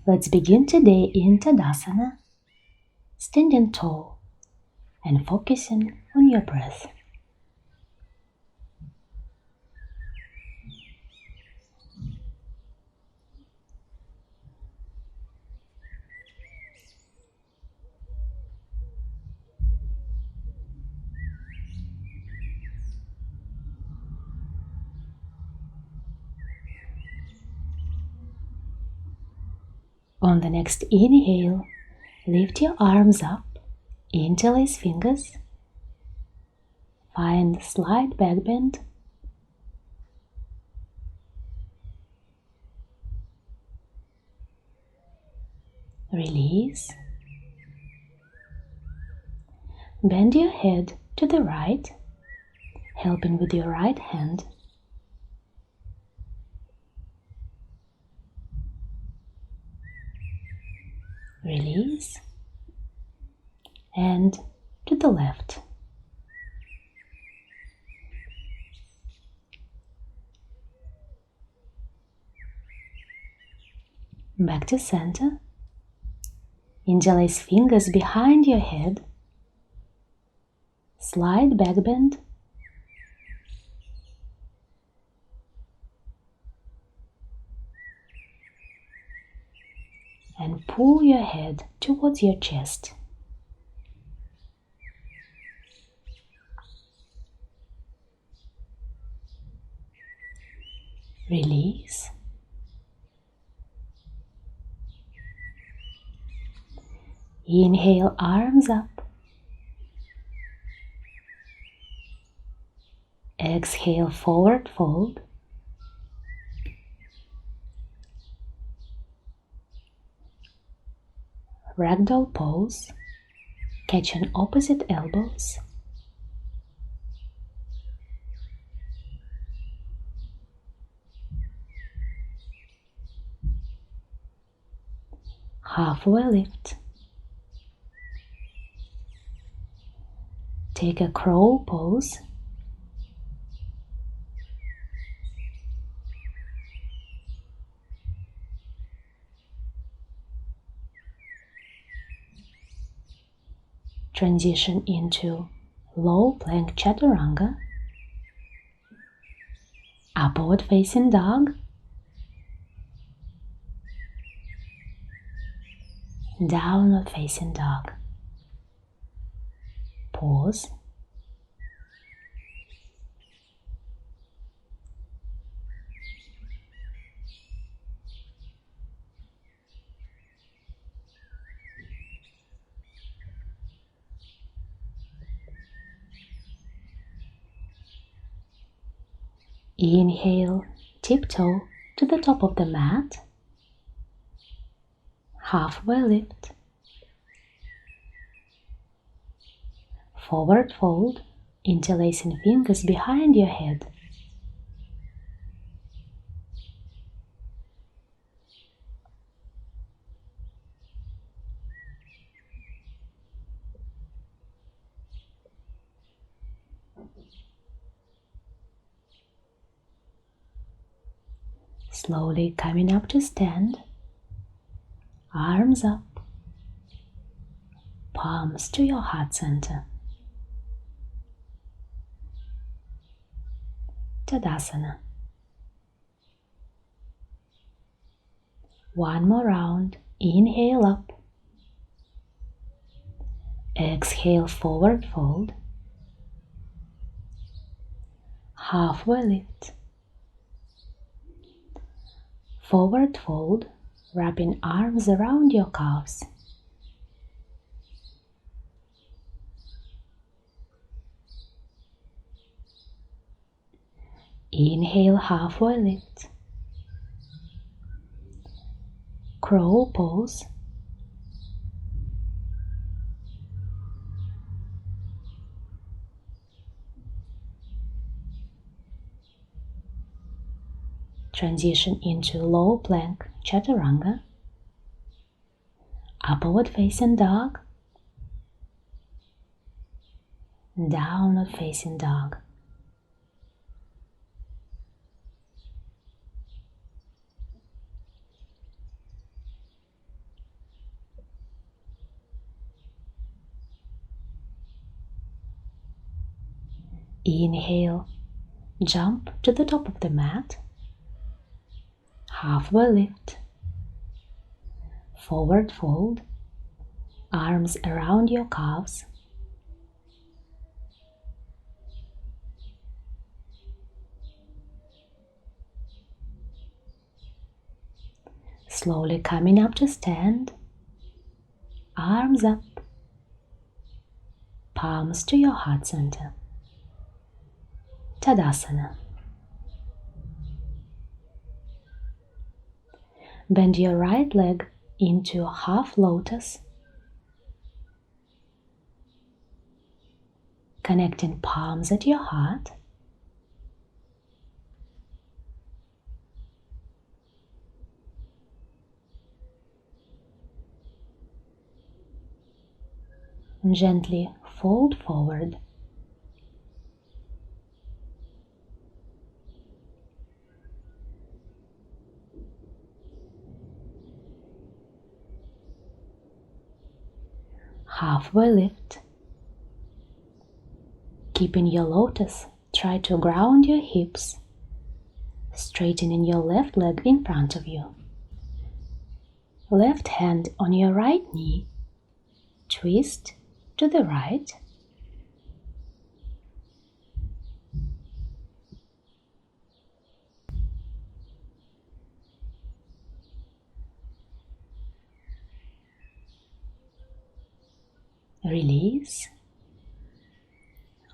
Let's begin today in Tadasana, standing tall and focusing on your breath. On the next inhale, lift your arms up, interlace fingers, find slight back bend, release, bend your head to the right, helping with your right hand, release, and to the left. Back to center. Interlace fingers behind your head, slight back bend, and pull your head towards your chest. Release. Inhale, arms up. Exhale, forward fold. Ragdoll pose, catching opposite elbows. Halfway lift. Take a crow pose. Transition into low plank chaturanga, upward facing dog, downward facing dog. Pause. Inhale, tiptoe to the top of the mat. Halfway lift. Forward fold, interlacing fingers behind your head. Slowly coming up to stand, arms up, palms to your heart center. Tadasana. One more round. Inhale up. Exhale, forward fold. Halfway lift. Forward fold, wrapping arms around your calves. Inhale, halfway lift. Crow pose. Transition into low plank chaturanga, upward facing dog, downward facing dog. Inhale, jump to the top of the mat. Halfway lift. Forward fold, arms around your calves. Slowly coming up to stand, arms up, palms to your heart center. Tadasana. Bend your right leg into half lotus, connecting palms at your heart. And gently fold forward. Halfway lift. Keeping your lotus, try to ground your hips, straightening your left leg in front of you. Left hand on your right knee, twist to the right. Release.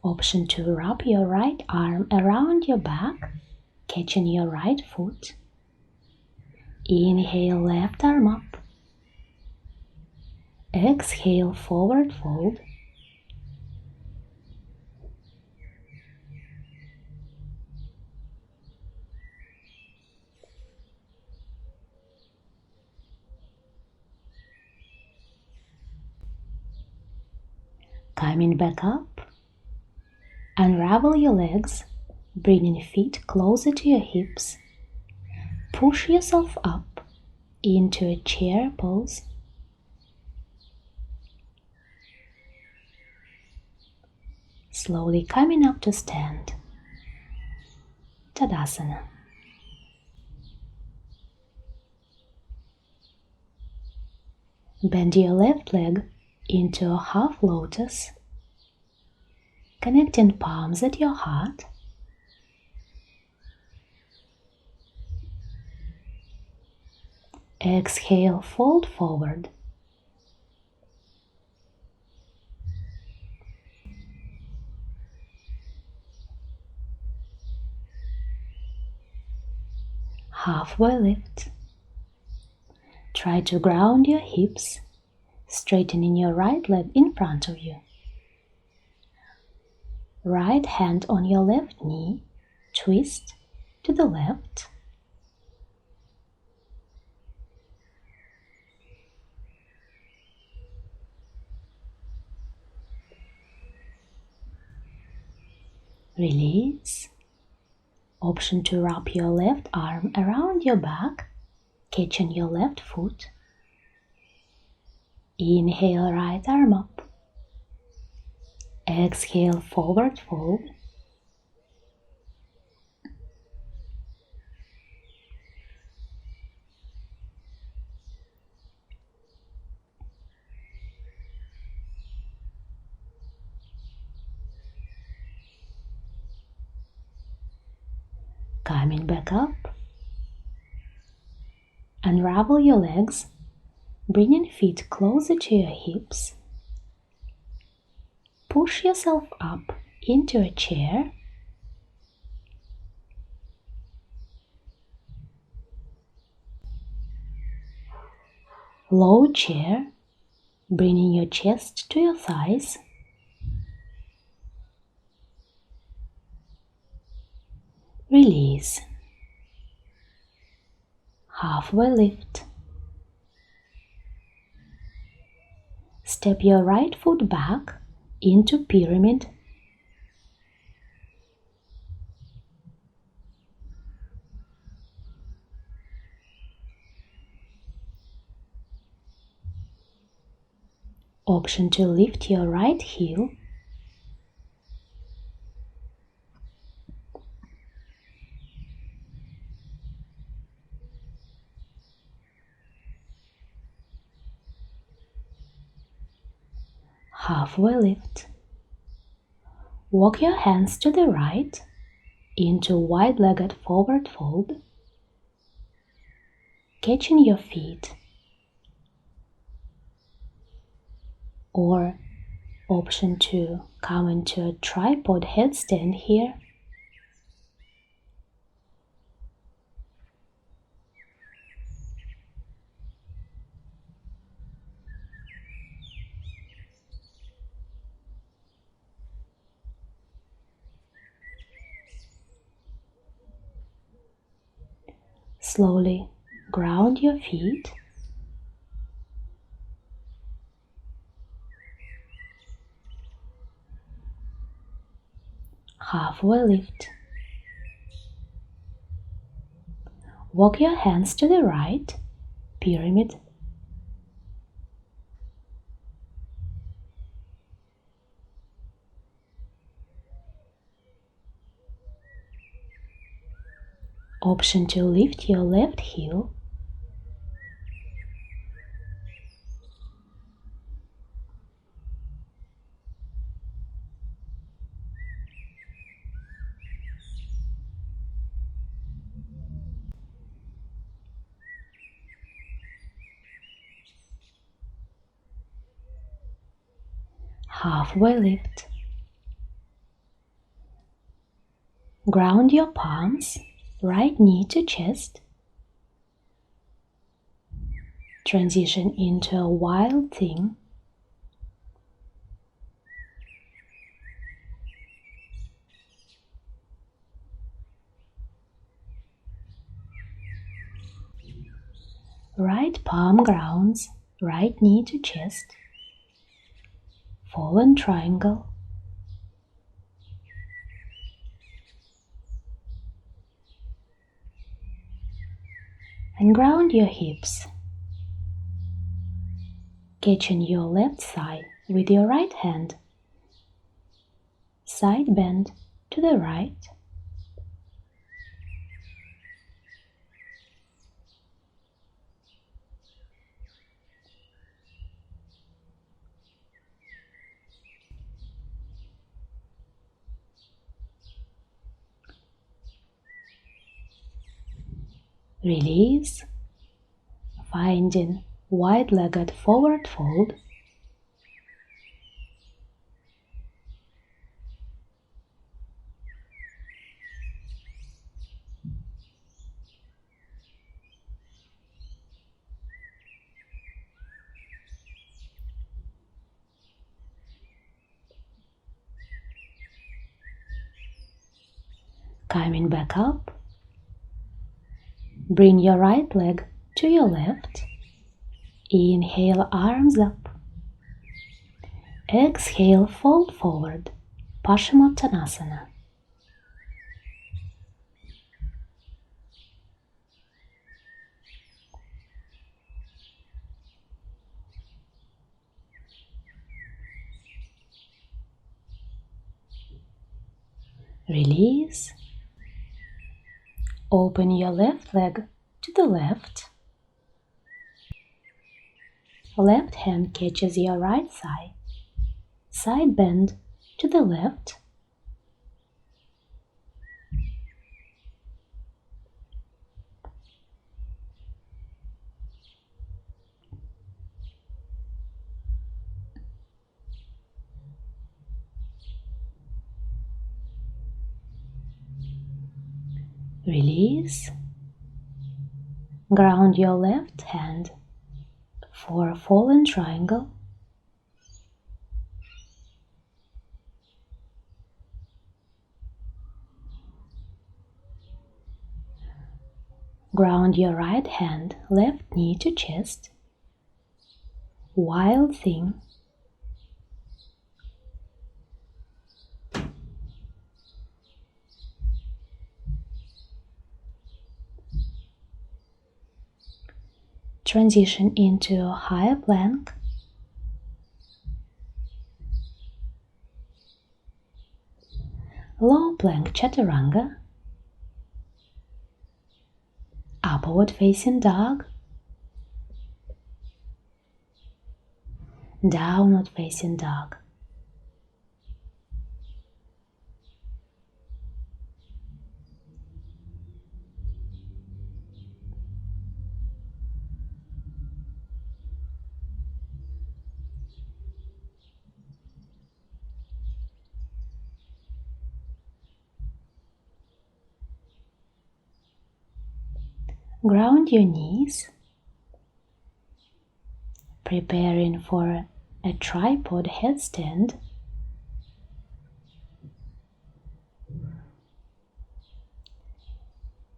Option to wrap your right arm around your back, catching your right foot. Inhale, left arm up. Exhale, forward fold. Coming back up, unravel your legs, bringing feet closer to your hips. Push yourself up into a chair pose. Slowly coming up to stand. Tadasana. Bend your left leg into a half lotus, connecting palms at your heart. Exhale, fold forward. Halfway lift. Try to ground your hips, straightening your right leg in front of you. Right hand on your left knee, twist to the left. Release. Option to wrap your left arm around your back, catching your left foot. Inhale, right arm up. Exhale, forward fold. Coming back up. Unravel your legs, bringing feet closer to your hips. Push yourself up into a chair. Low chair, bringing your chest to your thighs. Release. Halfway lift. Step your right foot back into pyramid. Option to lift your right heel. halfway lift. Walk your hands to the right into wide-legged forward fold, catching your feet, or option 2, come into a tripod headstand here. Slowly ground your feet. Halfway lift. Walk your hands to the right, pyramid. Option 2, lift your left heel. Halfway lift. Ground your palms, right knee to chest. Transition into a wild thing. Right palm grounds, right knee to chest. Fallen triangle. And ground your hips. Catching your left thigh with your right hand. Side bend to the right. Release, finding wide-legged forward fold. Coming back up. Bring your right leg to your left. Inhale, arms up. Exhale, fold forward, Paschimottanasana. Release. Open your left leg to the left. Left hand catches your right thigh. Side bend to the left. Release. Ground your left hand for a fallen triangle. Ground your right hand, left knee to chest. Wild thing. Transition into a higher plank. Low plank chaturanga. Upward facing dog. downward facing dog. Ground your knees, preparing for a tripod headstand.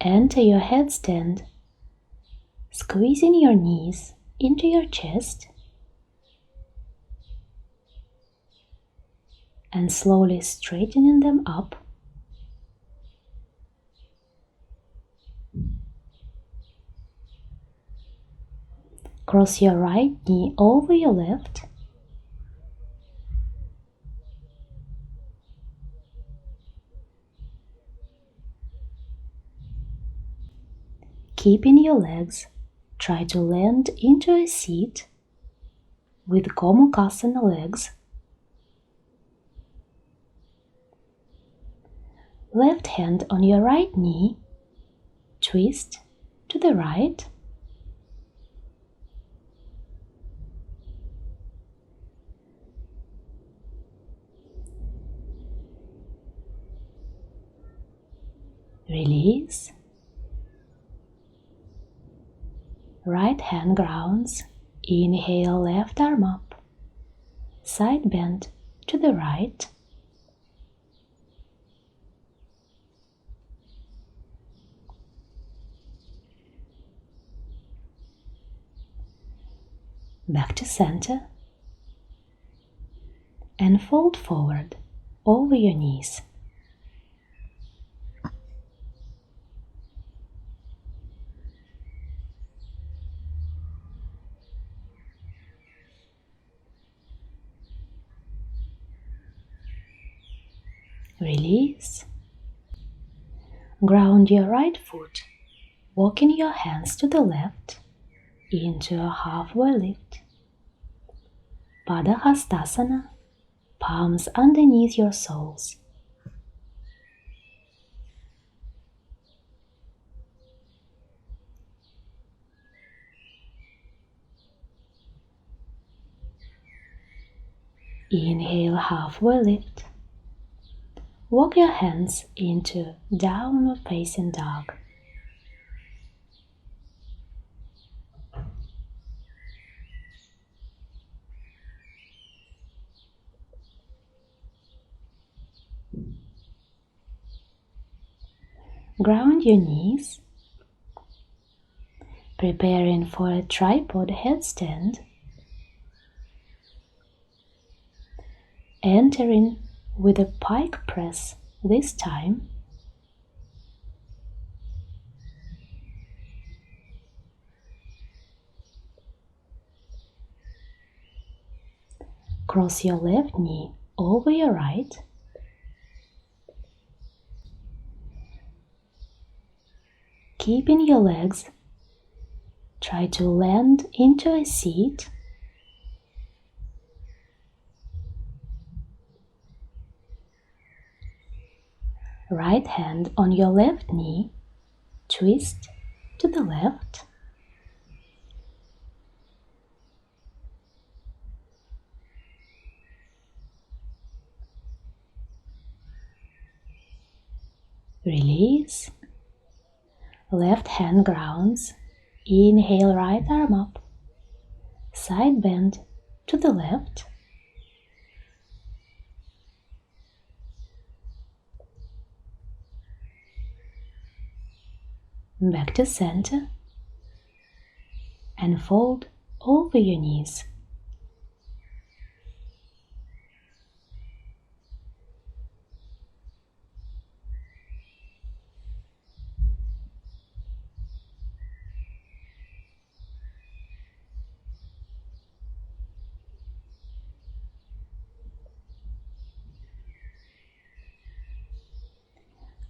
Enter your headstand, squeezing your knees into your chest and slowly straightening them up. Cross your right knee over your left. Keeping your legs, try to land into a seat with Gomukhasana legs. Left hand on your right knee, twist to the right. Release. Right hand grounds. Inhale, left arm up. Side bend to the right. Back to center. And fold forward over your knees. Release. Ground your right foot, walking your hands to the left into a halfway lift. Padahastasana, palms underneath your soles. Inhale, halfway lift. Walk your hands into downward facing dog. Ground your knees, preparing for a tripod headstand. Entering with a pike press this time. Cross your left knee over your right. Keeping your legs, try to land into a seat. Right hand on your left knee, twist to the left. Release. Left hand grounds. Inhale, right arm up. Side bend to the left. Back to center and fold over your knees.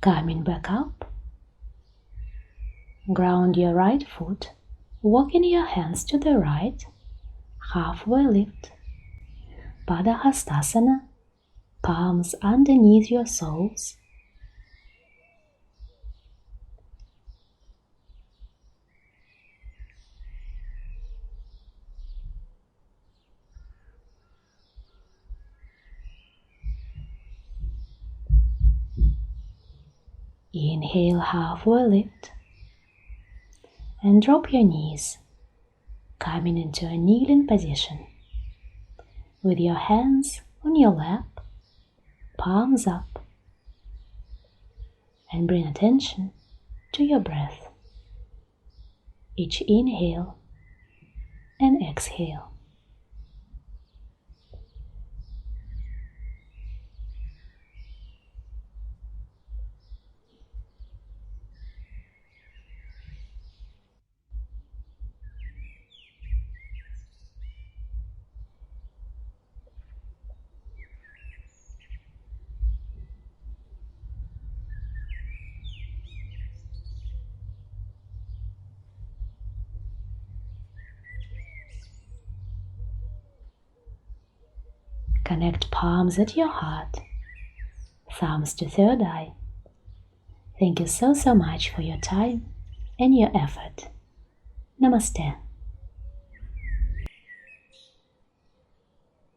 Coming back up. Ground your right foot, walking your hands to the right, halfway lift, Padahastasana, palms underneath your soles. Inhale, halfway lift, and drop your knees, coming into a kneeling position with your hands on your lap, palms up, and bring attention to your breath. Each inhale and exhale. Connect palms at your heart, thumbs to third eye. Thank you so much for your time and your effort. Namaste.